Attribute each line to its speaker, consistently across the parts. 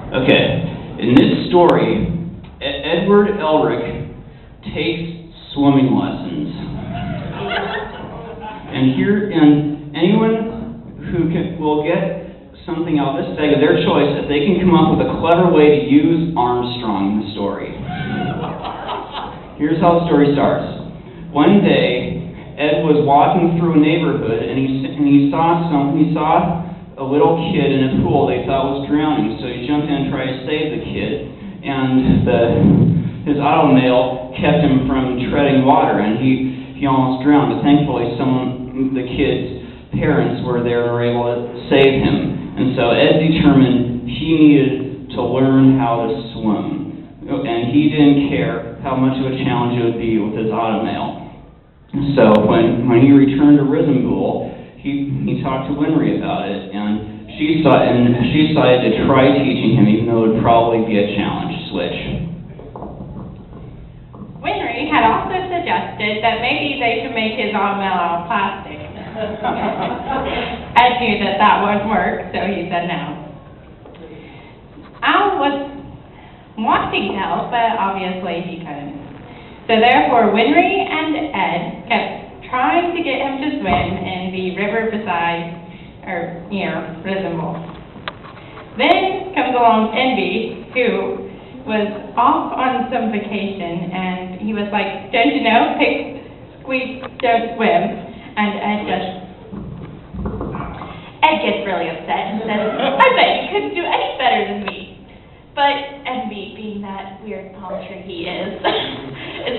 Speaker 1: Okay, in this story, Edward Elric takes swimming lessons. And anyone who will get something out of this segment, their choice, if they can come up with a clever way to use Armstrong in the story. Here's how the story starts. One day, Ed was walking through a neighborhood, and he saw a little kid in a pool they thought was drowning. So he jumped in and tried to save the kid, and his automail kept him from treading water, and he almost drowned. But thankfully, the kid's parents were there and were able to save him. And so Ed determined he needed to learn how to swim, and he didn't care how much of a challenge it would be with his automail. So when he returned to Risenbull, he talked to Winry about it, and she decided to try teaching him, even though it would probably be a challenge switch.
Speaker 2: Winry had also suggested that maybe they should make his automail out of plastic. Ed knew that wouldn't work, so he said no. Al was wanting to help, but obviously he couldn't. So therefore, Winry and Ed kept trying to get him to swim in the river beside, Risenbull. Then comes along Envy, who was off on some vacation, and he was like, "Don't you know, pigs squeak, don't swim." And Ed gets really upset and says, "I bet you couldn't do any better than me." But Envy, being that weird palm tree he is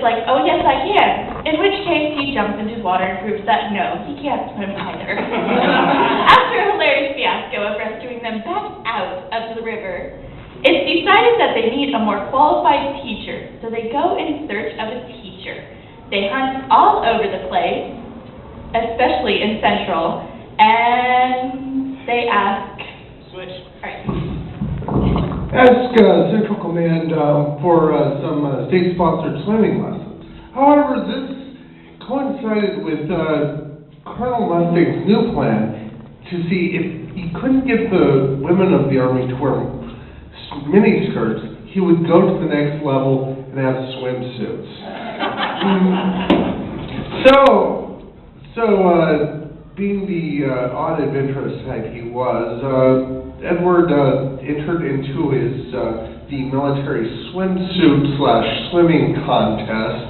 Speaker 2: like, "Oh yes, I can." In which case, he jumps into the water and proves that no, he can't swim either. After a hilarious fiasco of rescuing them back out of the river, it's decided that they need a more qualified teacher, so they go in search of a teacher. They hunt all over the place, especially in Central, and they ask...
Speaker 1: Switch.
Speaker 2: All right.
Speaker 3: Ask Central Command for some state-sponsored swimming lessons. However, this coincided with Colonel Mustang's new plan to see if he couldn't get the women of the Army to wear miniskirts, he would go to the next level and have swimsuits. So, being the odd adventurous type he was, Edward entered into the military swimsuit/swimming contest,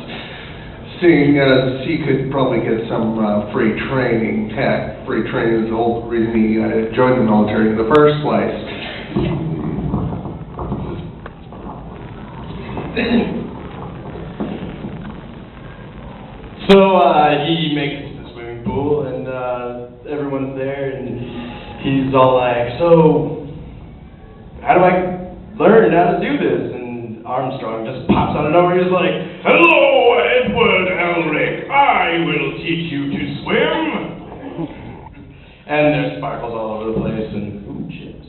Speaker 3: seeing as he could probably get some free training. Heck, free training is the whole reason he joined the military in the first place.
Speaker 4: So he makes it to the swimming pool, and everyone's there, and he's all like, "So, how do I learn how to do this?" And Armstrong just pops out of nowhere. He's like, "Hello, Edward Elric. I will teach you to swim." And there's sparkles all over the place, and ooh, chips.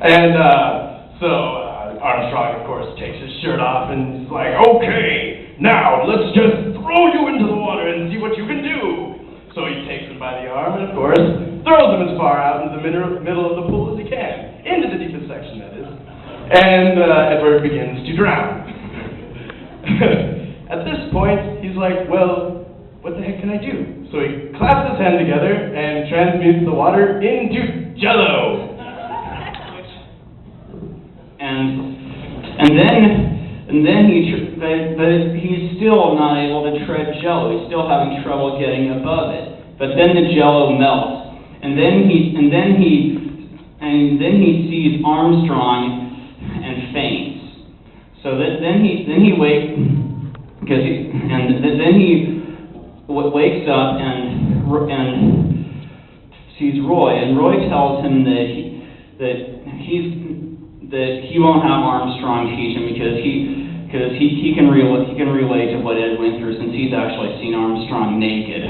Speaker 4: And so Armstrong, of course, takes his shirt off and he's like, "Okay, now let's just throw you into the water and see what you can do." So he takes him by the arm and, of course, throws him as far out into the middle of the pool as he can, into the deepest section, that is. And Edward begins to drown. At this point, he's like, "Well, what the heck can I do?" So he clasps his hands together and transmutes the water into Jell-O.
Speaker 1: And then he's still not able to tread Jell-O. He's still having trouble getting above it. But then the Jell-O melts, and then he sees Armstrong and faints. So then he wakes wakes up and sees Roy, and Roy tells him that he won't have Armstrong teach him because he can relate to what Ed went through, since he's actually seen Armstrong naked.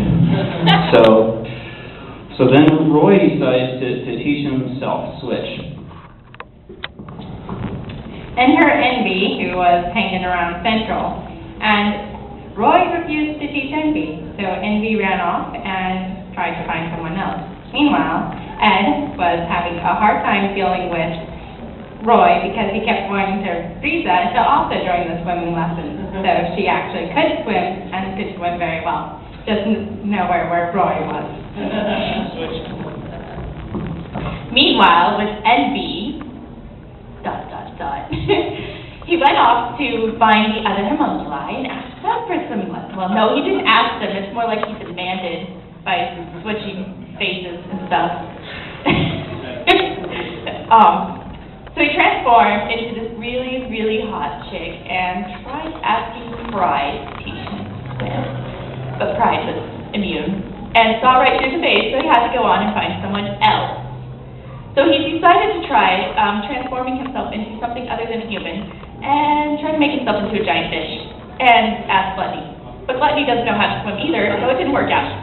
Speaker 1: So then Roy decides to teach him himself switch.
Speaker 2: And her Envy, who was hanging around Central, and
Speaker 5: Roy refused to teach Envy, so Envy ran off and tried to find someone else. Meanwhile, Ed was having a hard time dealing with Roy because he kept wanting to Frieza to also join the swimming lessons. So she actually could swim and could swim very well, just nowhere where Roy was. Meanwhile, with Envy, ... he went off to find the other homunculi and asked them for some lessons. Well, no, he didn't ask them. It's more like he demanded by switching faces and stuff. So he transformed into this really, really hot chick and tried asking Pride to teach him to swim. But Pride was immune and saw right through the face, so he had to go on and find someone else. So he decided to try transforming himself into something other than a human and try to make himself into a giant fish and ask Gluttony. But Gluttony doesn't know how to swim either, so it didn't work out.